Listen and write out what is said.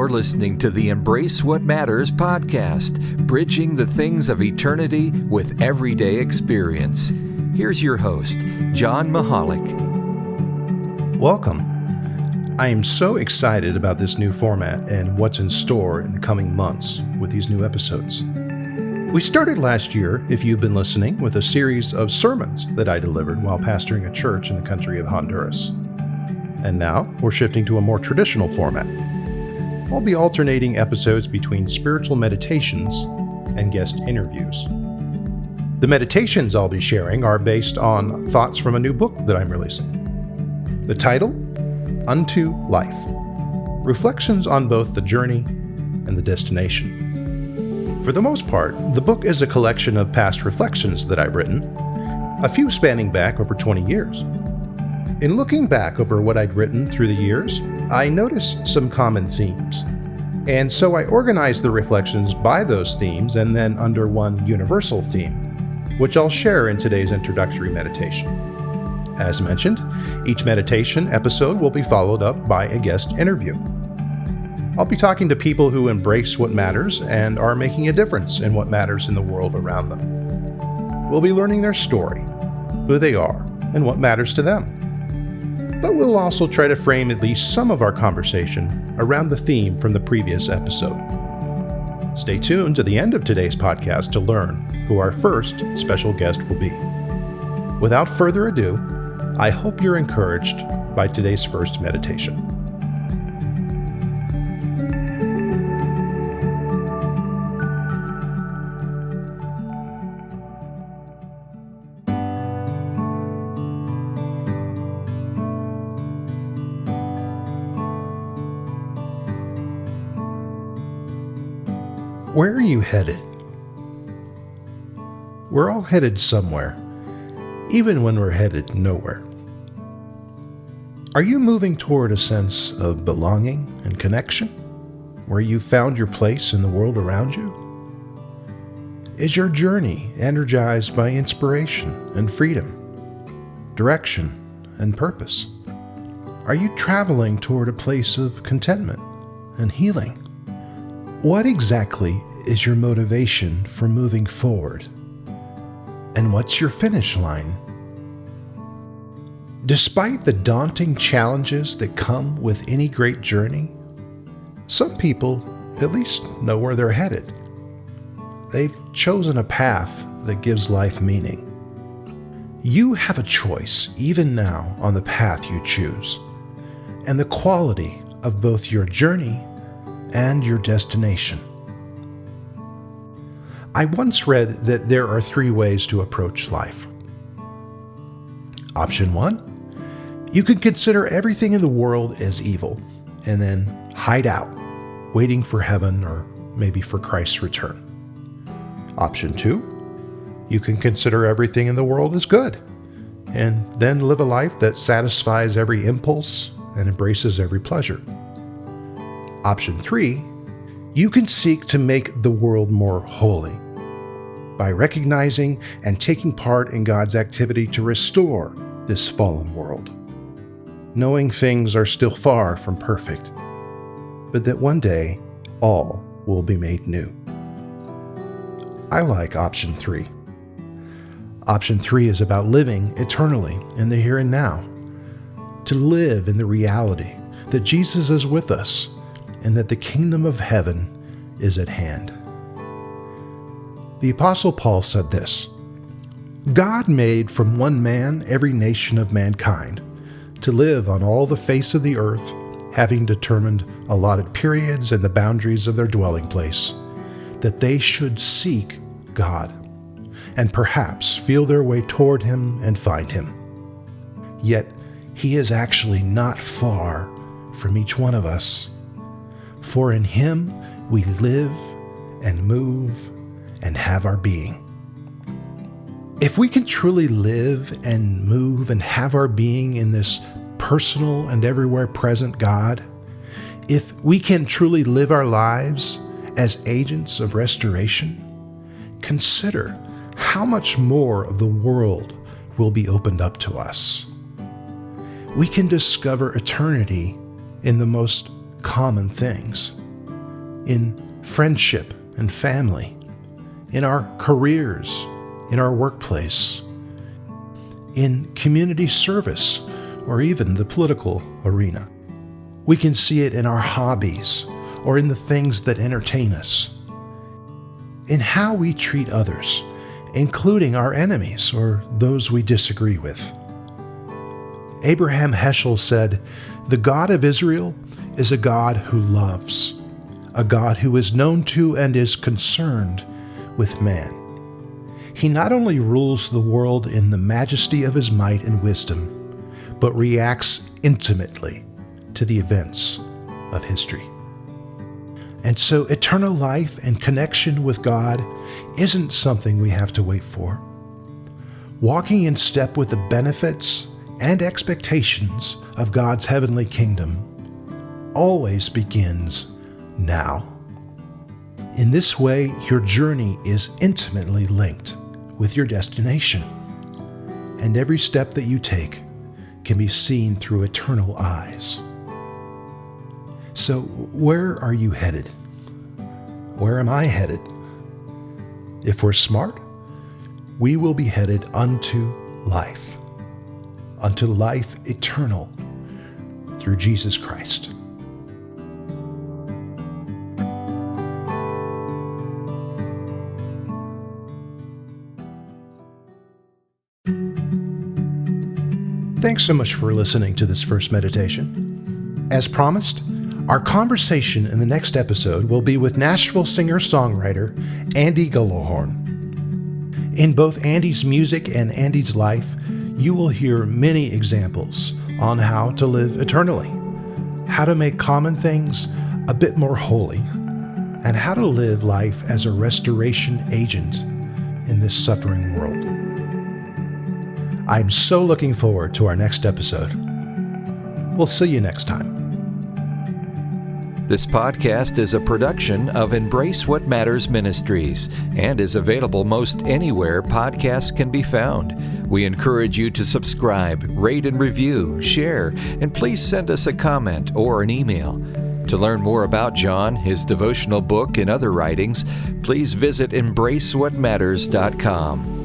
You're listening to the Embrace What Matters podcast, bridging the things of eternity with everyday experience. Here's your host, John Michalak. Welcome. I am so excited about this new format and what's in store in the coming months with these new episodes. We started last year, if you've been listening, with a series of sermons that I delivered while pastoring a church in the country of Honduras. And now we're shifting to a more traditional format. I'll be alternating episodes between spiritual meditations and guest interviews. The meditations I'll be sharing are based on thoughts from a new book that I'm releasing. The title, Unto Life, Reflections on both the journey and the destination. For the most part, the book is a collection of past reflections that I've written, a few spanning back over 20 years. In looking back over what I'd written through the years, I noticed some common themes. And so I organized the reflections by those themes and then under one universal theme, which I'll share in today's introductory meditation. As mentioned, each meditation episode will be followed up by a guest interview. I'll be talking to people who embrace what matters and are making a difference in what matters in the world around them. We'll be learning their story, who they are, and what matters to them. But we'll also try to frame at least some of our conversation around the theme from the previous episode. Stay tuned to the end of today's podcast to learn who our first special guest will be. Without further ado, I hope you're encouraged by today's first meditation. Where are you headed? We're all headed somewhere, even when we're headed nowhere. Are you moving toward a sense of belonging and connection, where you found your place in the world around you? Is your journey energized by inspiration and freedom, direction and purpose? Are you traveling toward a place of contentment and healing? What exactly is your motivation for moving forward? And what's your finish line? Despite the daunting challenges that come with any great journey, some people at least know where they're headed. They've chosen a path that gives life meaning. You have a choice, even now, on the path you choose, and the quality of both your journey and your destination. I once read that there are 3 ways to approach life. Option 1, you can consider everything in the world as evil and then hide out, waiting for heaven or maybe for Christ's return. Option 2, you can consider everything in the world as good and then live a life that satisfies every impulse and embraces every pleasure. Option 3, you can seek to make the world more holy by recognizing and taking part in God's activity to restore this fallen world, knowing things are still far from perfect, but that one day all will be made new. I like option 3. Option 3 is about living eternally in the here and now, to live in the reality that Jesus is with us and that the kingdom of heaven is at hand. The Apostle Paul said this, God made from one man every nation of mankind to live on all the face of the earth, having determined allotted periods and the boundaries of their dwelling place, that they should seek God, and perhaps feel their way toward Him and find Him. Yet He is actually not far from each one of us, for in Him we live and move and have our being. If we can truly live and move and have our being in this personal and everywhere present God, if we can truly live our lives as agents of restoration, consider how much more of the world will be opened up to us. We can discover eternity in the most common things. in friendship and family, in our careers, in our workplace, in community service, or even the political arena. We can see it in our hobbies or in the things that entertain us, in how we treat others, including our enemies or those we disagree with. Abraham Heschel said, "The God of Israel is a God who loves, a God who is known to and is concerned with man. He not only rules the world in the majesty of his might and wisdom, but reacts intimately to the events of history." And so eternal life and connection with God isn't something we have to wait for. Walking in step with the benefits and expectations of God's heavenly kingdom always begins now. In this way, your journey is intimately linked with your destination, and every step that you take can be seen through eternal eyes. So, where are you headed? Where am I headed? If we're smart, we will be headed unto life eternal through Jesus Christ. Thanks so much for listening to this first meditation. As promised, our conversation in the next episode will be with Nashville singer-songwriter Andy Gallahorn. In both Andy's music and Andy's life, you will hear many examples on how to live eternally, how to make common things a bit more holy, and how to live life as a restoration agent in this suffering world. I'm so looking forward to our next episode. We'll see you next time. This podcast is a production of Embrace What Matters Ministries and is available most anywhere podcasts can be found. We encourage you to subscribe, rate and review, share, and please send us a comment or an email. To learn more about John, his devotional book, and other writings, please visit embracewhatmatters.com.